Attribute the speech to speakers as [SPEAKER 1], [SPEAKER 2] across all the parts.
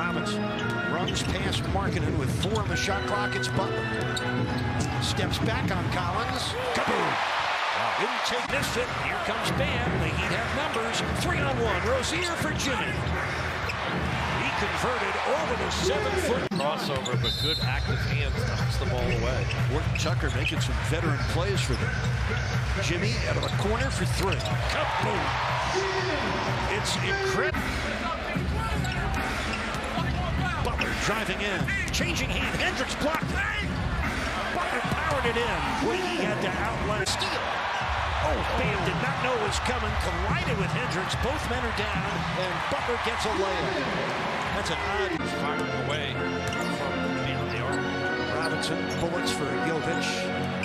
[SPEAKER 1] Robinson runs past Markkanen with 4 on the shot clock. It's Butler. Steps back on Collins. Kaboom! Didn't take this fit. Here comes Bam. The Heat have numbers. 3-on-1. Rozier for Jimmy. He converted over the 7-foot
[SPEAKER 2] crossover, but good active hands knocks the ball away.
[SPEAKER 1] Gordon Tucker making some veteran plays for them. Jimmy out of the corner for 3. Kaboom! It's incredible. Butler driving in. Changing hand. Hendricks blocked. Butler powered it in. Boy, he had to outlast steal. Oh, Bam did not know it was coming. Collided with Hendricks. Both men are down, and Butler gets a layup. That's an odd
[SPEAKER 2] Firing away from beyond the arc.
[SPEAKER 1] Robinson, bullets for Jovic.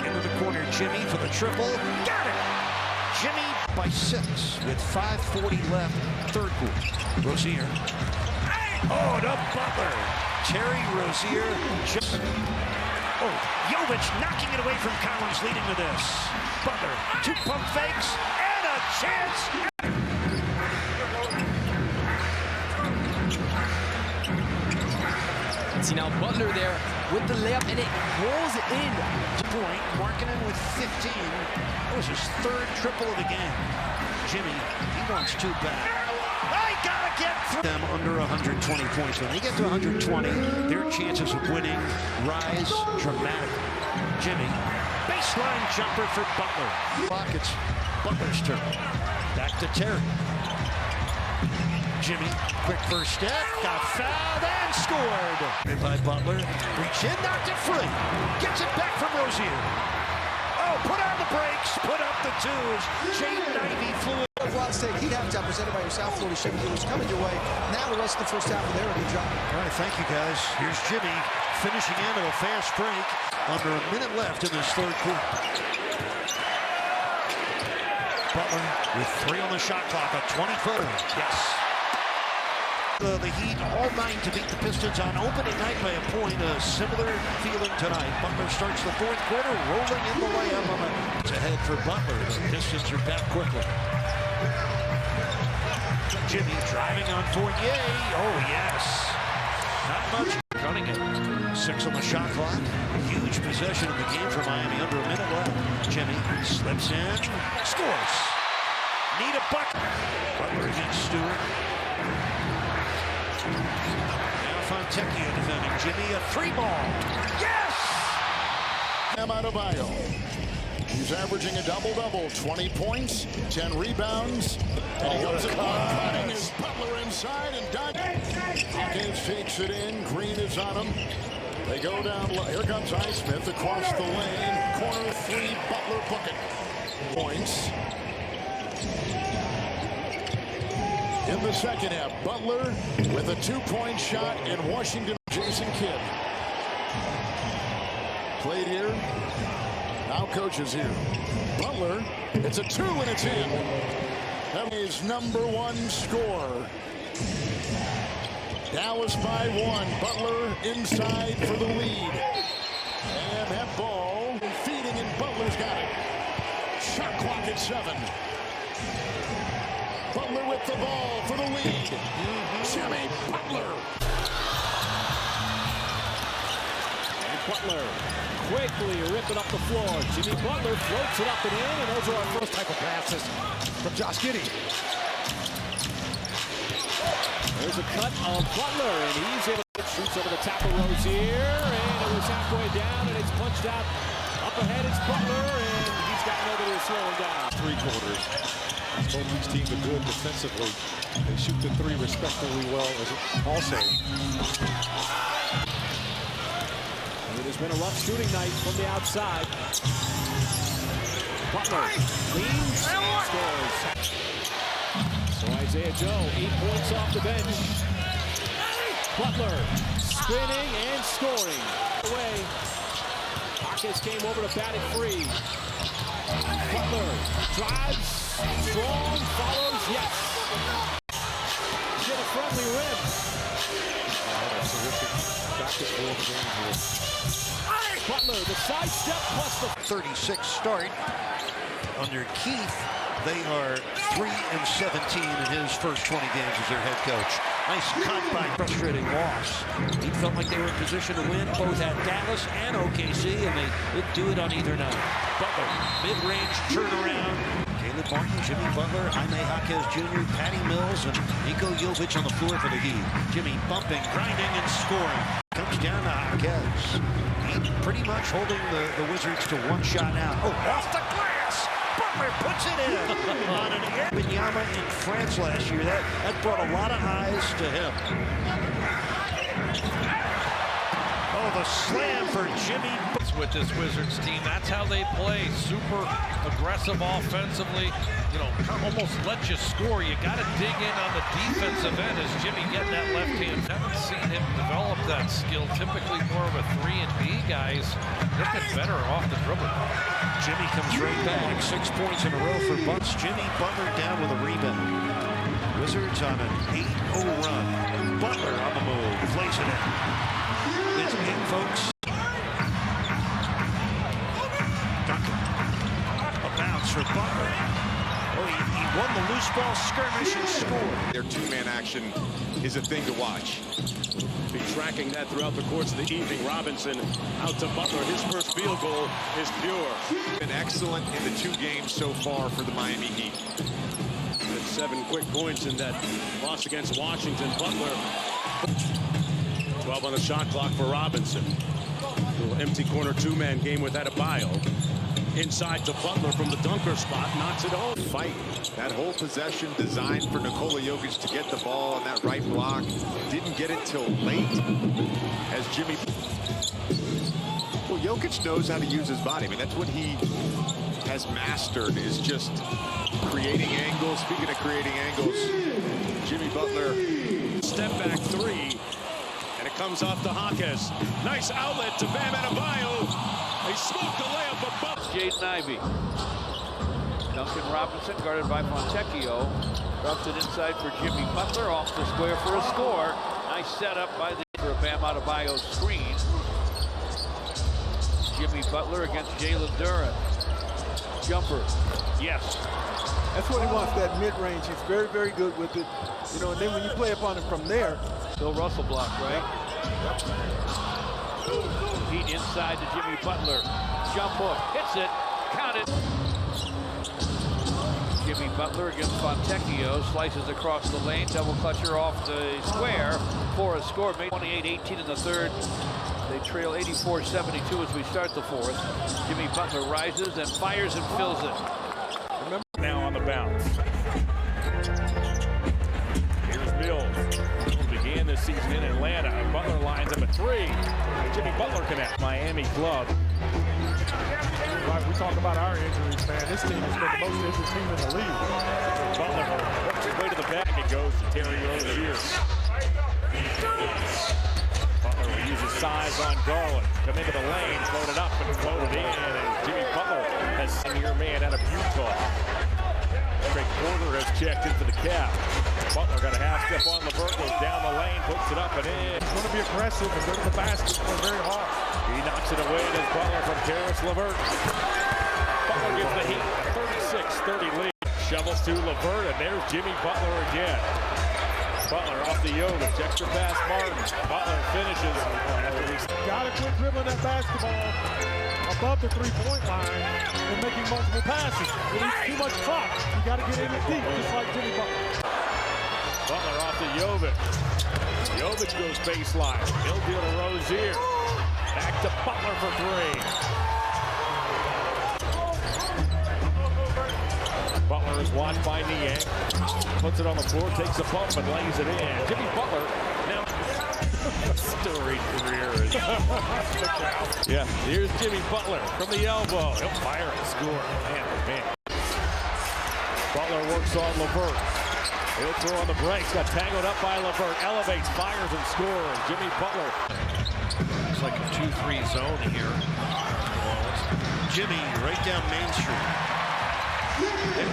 [SPEAKER 1] Into the corner, Jimmy for the triple. Got it! Jimmy by 6 with 5:40 left, third quarter. Rozier. Oh, to Butler. Terry Rozier just... Oh, Jovic knocking it away from Collins, leading to this. Butler, 2 pump fakes, and a chance.
[SPEAKER 3] See now Butler there with the layup, and it rolls it in.
[SPEAKER 1] Point, Markkanen with 15. That was his 3rd triple of the game. Jimmy, he wants 2 back. I gotta get through them under 120 points. When they get to 120, their chances of winning rise dramatically. Jimmy, baseline jumper for Butler. It's Butler's turn. Back to Terry. Jimmy, quick first step, got fouled and scored. And by Butler, reach in, knocked it free. Gets it back from Rozier. Oh, put on the brakes, put up the 2s. Jaden Ivey flew.
[SPEAKER 4] Florida State Heat halftime presented by your South Florida Chevy dealers coming your way. Now the rest of the first half of there. Good job.
[SPEAKER 1] All right, thank you guys. Here's Jimmy finishing into a fast break. Under a minute left in this 3rd quarter. Butler with 3 on the shot clock, a 20-footer. Yes. The Heat all night to beat the Pistons on opening night by a point. A similar feeling tonight. Butler starts the 4th quarter, rolling in the layup. It's ahead for Butler. The Pistons are back quickly. Jimmy driving on Fournier. Oh, yes. Not much. Running it. 6 on the shot clock. Huge possession in the game for Miami. Under a minute left. Jimmy slips in. Scores. Need a bucket. Butler against Stewart. Now Fontecchio defending Jimmy. A 3-ball. Yes!
[SPEAKER 5] Adebayo. He's averaging a double-double. 20 points, 10 rebounds. And he goes it cutting his Butler inside and Hawkins fakes it in. Green is on him. They go down. Here comes Highsmith across the lane. Corner 3, Butler bucket. Points. In the second half, Butler with a 2-point shot in Washington. Jason Kidd played here. Now coaches here. Butler, it's a 2 and it's in. That is #1 score. Dallas by 1. Butler inside for the lead. And that ball feeding, and Butler's got it. Shot clock at 7. Butler with the ball for the lead. Jimmy Butler.
[SPEAKER 6] And Butler quickly ripping up the floor. Jimmy Butler floats it up and in, and those are our first type of passes from Josh Giddey. There's a cut of Butler, and he's able to shoots over the top of Rozier, and it was halfway down, and it's punched out. Up ahead is Butler, and he's got nobody to slow him down.
[SPEAKER 7] 3 quarters. Both these teams are good defensively. They shoot the 3 respectfully well also.
[SPEAKER 6] It has been a rough shooting night from the outside. Butler leans and scores. So Isaiah Joe, 8 points off the bench. Butler spinning and scoring. Away. Hawkins came over to bat it free. Butler drives, strong, follows, yes. Get a friendly rim. Butler, the sidestep plus the
[SPEAKER 1] 36 start. Under Keith, they are 3-17 in his first 20 games as their head coach. Nice cut by frustrating loss. He felt like they were in position to win. Both at Dallas and OKC, and they didn't do it on either night. Butler, mid-range turnaround. Caleb Martin, Jimmy Butler, Jaime Jaquez Jr., Patty Mills, and Niko Jovic on the floor for the Heat. Jimmy bumping, grinding, and scoring. Comes down to Jaquez. He pretty much holding the Wizards to one shot now. Oh, off the glass! Butler puts it in on an air. Binyama in France last year. That brought a lot of eyes to him. Oh, the slam for Jimmy.
[SPEAKER 2] With this Wizards team, that's how they play. Super aggressive offensively. You know, almost let you score. You got to dig in on the defensive end as Jimmy getting that left hand. Haven't seen him develop that skill. Typically more of a 3-and-D guys. Looking better off the dribble.
[SPEAKER 1] Jimmy comes right back. 6 points in a row for Bucks. Jimmy Butler down with a rebound. Wizards on an 8-0 run. Butler on the move. Plays it in. It's in, folks. For Butler. Oh, he won the loose ball skirmish and scored.
[SPEAKER 8] Their two-man action is a thing to watch.
[SPEAKER 6] Be tracking that throughout the course of the evening. Robinson out to Butler. His first field goal is pure.
[SPEAKER 8] Been excellent in the 2 games so far for the Miami Heat.
[SPEAKER 6] With 7 quick points in that loss against Washington. Butler. 12 on the shot clock for Robinson. Little empty corner 2-man game with Adebayo. Inside to Butler from the dunker spot, knocks it home.
[SPEAKER 8] Fight. That whole possession designed for Nikola Jokic to get the ball on that right block. Didn't get it till late as Jimmy. Well, Jokic knows how to use his body. I mean, that's what he has mastered, is just creating angles. Speaking of creating angles, Jimmy Butler.
[SPEAKER 6] Step back 3, and it comes off to Jaquez. Nice outlet to Bam Adebayo. He smoked the layup above.
[SPEAKER 9] Jaden Ivey. Duncan Robinson guarded by Fontecchio. Drops it inside for Jimmy Butler. Off the square for a score. Nice setup by the for a Bam Adebayo screen. Jimmy Butler against Jalen Duren. Jumper. Yes.
[SPEAKER 10] That's what he wants, that mid-range. He's very, very good with it. You know, and then when you play upon him from there.
[SPEAKER 9] Bill Russell block, right? Heat inside to Jimmy Butler. Jump hook. Hits it. Count it. Jimmy Butler against Fontecchio. Slices across the lane. Double clutcher off the square for a score. Made 28-18 in the third. They trail 84-72 as we start the fourth. Jimmy Butler rises and fires and fills it.
[SPEAKER 6] Remember now on the bounce. Here's Mills. Mills began this season in Atlanta. Butler lines up at 3. Jimmy Butler connect. Miami club.
[SPEAKER 7] Right, we talk about our injuries, man. This team has been the most injured team in the league.
[SPEAKER 6] Butler works his way to the back. It goes to Terry Rozier. Butler will use his size on Garland. Come into the lane, float it up and float it in. And Jimmy Butler has seen your man out of Utah. Craig Porter has checked in for the cap. Butler got a half step on LeVert, goes down the lane, puts it up and in.
[SPEAKER 7] He's going to be aggressive and go to the basket very hard.
[SPEAKER 6] He knocks it away to Butler from Karis LeVert. Butler gives the Heat a 36-30 lead. Shovels to LeVert, and there's Jimmy Butler again. Butler off the Jovic, extra pass Martin. Butler finishes.
[SPEAKER 7] Got to quit dribbling that basketball above the three-point line and making multiple passes. It is too much clock. You got to get in it deep, just like Jimmy Butler.
[SPEAKER 6] Butler off to Jovic. Jovic goes baseline. He'll deal to Rozier. Back to Butler for 3. Butler is watched by Niang. Puts it on the floor, takes a bump, and lays it in. Jimmy Butler now. Storied career. Yeah, here's Jimmy Butler from the elbow. He'll fire and score. Man, oh man. Butler works on LeVert. He'll throw on the brakes. Got tangled up by LeVert. Elevates, fires, and scores. Jimmy Butler.
[SPEAKER 1] It's like a 2-3 zone here. Jimmy right down Main Street.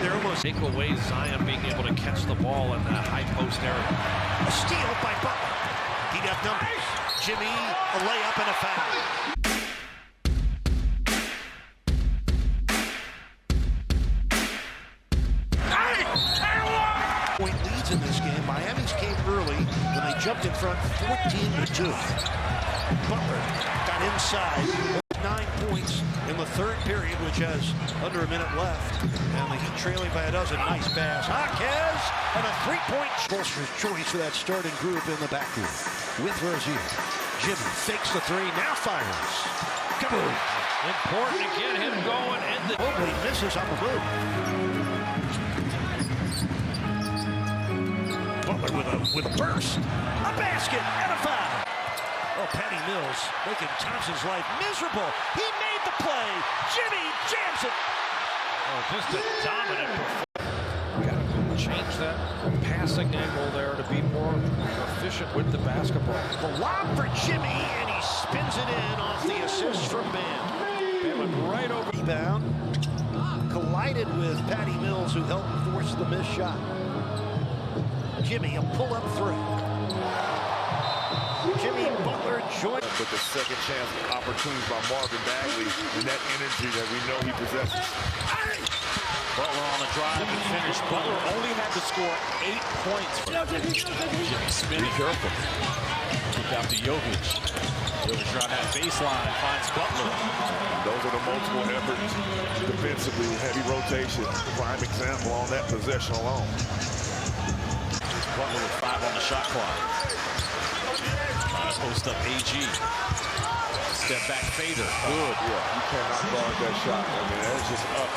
[SPEAKER 1] They're almost
[SPEAKER 2] take away Zion being able to catch the ball in that high post area.
[SPEAKER 1] A steal by Butler. He'd have numbers. Jimmy, a layup and a foul. Point leads in this game. Miami's came early. in front 14-2. Butler got inside. 9 points in the third period, which has under a minute left. And the Heat trailing by a dozen. Nice pass. Jaquez and a three-point. Bolster's choice for that starting group in the backcourt with Rozier. Jimmy fakes the three, now fires. Kaboom!
[SPEAKER 2] Important to get him going.
[SPEAKER 1] Mobley misses on the move. Butler with a burst, a basket, and a foul. Oh, Patty Mills making Thompson's life miserable. He made the play. Jimmy jams it.
[SPEAKER 2] Oh, just a dominant performance. Got to change that passing angle there to be more efficient with the basketball.
[SPEAKER 1] The lob for Jimmy, and he spins it in off the assist from Ben. Ben went right over. Rebound. Collided with Patty Mills, who helped force the missed shot. Jimmy, a pull-up three. Jimmy Butler joined.
[SPEAKER 11] But the second chance opportunities by Marvin Bagley and that energy that we know he possesses.
[SPEAKER 12] Butler on the drive and finish. Butler only had to score 8 points. Jimmy spinning. Be careful. Kick out to Jokic. Jokic on that baseline finds Butler.
[SPEAKER 11] Those are the multiple efforts defensively, heavy rotation. Prime example on that possession alone.
[SPEAKER 12] Butler with 5 on the shot clock. Trying to post up AG. Step back fader. Good.
[SPEAKER 11] Yeah, you cannot guard that shot. I mean, that's just up.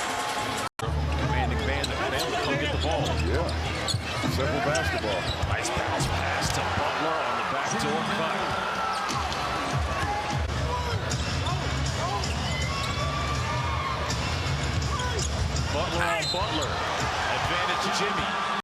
[SPEAKER 12] Commanding man that been able to come get the ball.
[SPEAKER 11] Yeah. Simple basketball.
[SPEAKER 12] Nice bounce pass to Butler on the backdoor cut. Butler on Butler. Advantage Jimmy.